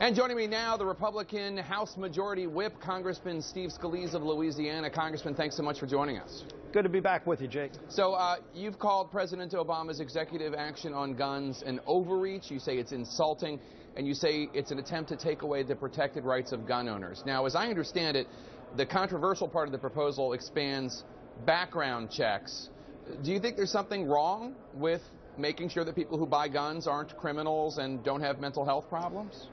And joining me now, the Republican House Majority Whip, Congressman Steve Scalise of Louisiana. Congressman, thanks so much for joining us. Good to be back with you, Jake. So you've called President Obama's executive action on guns an overreach. You say it's insulting, and you say it's an attempt to take away the protected rights of gun owners. Now, as I understand it, the controversial part of the proposal expands background checks. Do you think there's something wrong with making sure that people who buy guns aren't criminals and don't have mental health problems?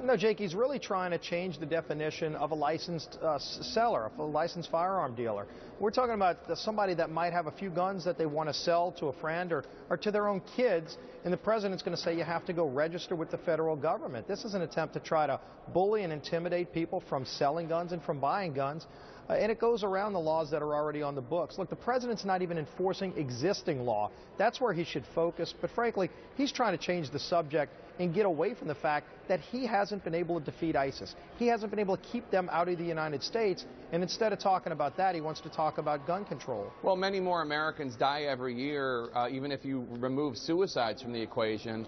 No, Jake, he's really trying to change the definition of a licensed seller, a licensed firearm dealer. We're talking about somebody that might have a few guns that they want to sell to a friend or to their own kids, and the president's going to say you have to go register with the federal government. This is an attempt to try to bully and intimidate people from selling guns and from buying guns. And it goes around the laws that are already on the books. Look, the president's not even enforcing existing law. That's where he should focus. But frankly, he's trying to change the subject and get away from the fact that he hasn't been able to defeat ISIS. He hasn't been able to keep them out of the United States. And instead of talking about that, he wants to talk about gun control. Well, many more Americans die every year, even if you remove suicides from the equation,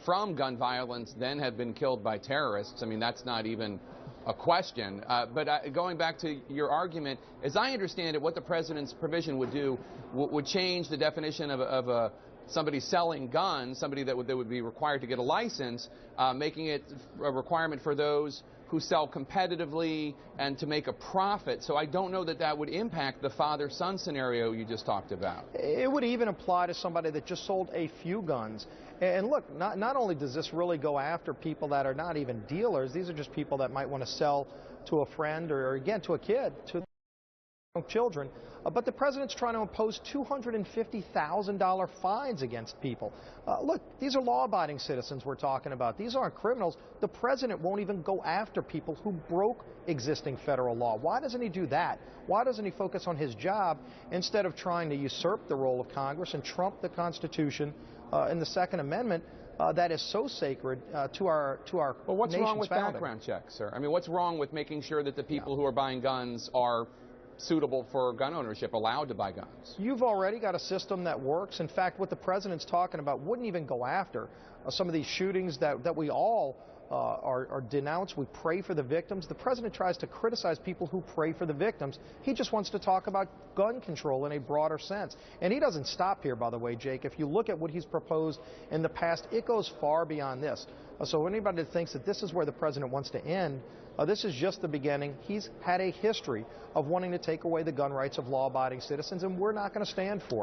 from gun violence than have been killed by terrorists. I mean, that's not even a question. But going back to your argument, as I understand it, what the president's provision would do would change the definition of somebody selling guns, somebody that would be required to get a license, making it a requirement for those who sell competitively and to make a profit. So I don't know that that would impact the father-son scenario you just talked about. It would even apply to somebody that just sold a few guns. And look, not only does this really go after people that are not even dealers, these are just people that might want to sell to a friend or again, to a kid, to children. But the president's trying to impose $250,000 fines against people. Look, these are law-abiding citizens we're talking about. These aren't criminals. The president won't even go after people who broke existing federal law. Why doesn't he do that? Why doesn't he focus on his job instead of trying to usurp the role of Congress and trump the Constitution and the Second Amendment that is so sacred to our Well, what's wrong with founding. background checks, sir? I mean, what's wrong with making sure that the people who are buying guns are suitable for gun ownership, allowed to buy guns? You've already got a system that works. In fact, what the president's talking about wouldn't even go after some of these shootings that we all are denounced. We pray for the victims. The president tries to criticize people who pray for the victims. He just wants to talk about gun control in a broader sense. And he doesn't stop here, by the way, Jake. If you look at what he's proposed in the past, it goes far beyond this. So anybody that thinks that this is where the president wants to end, this is just the beginning. He's had a history of wanting to take away the gun rights of law-abiding citizens, and we're not going to stand for it.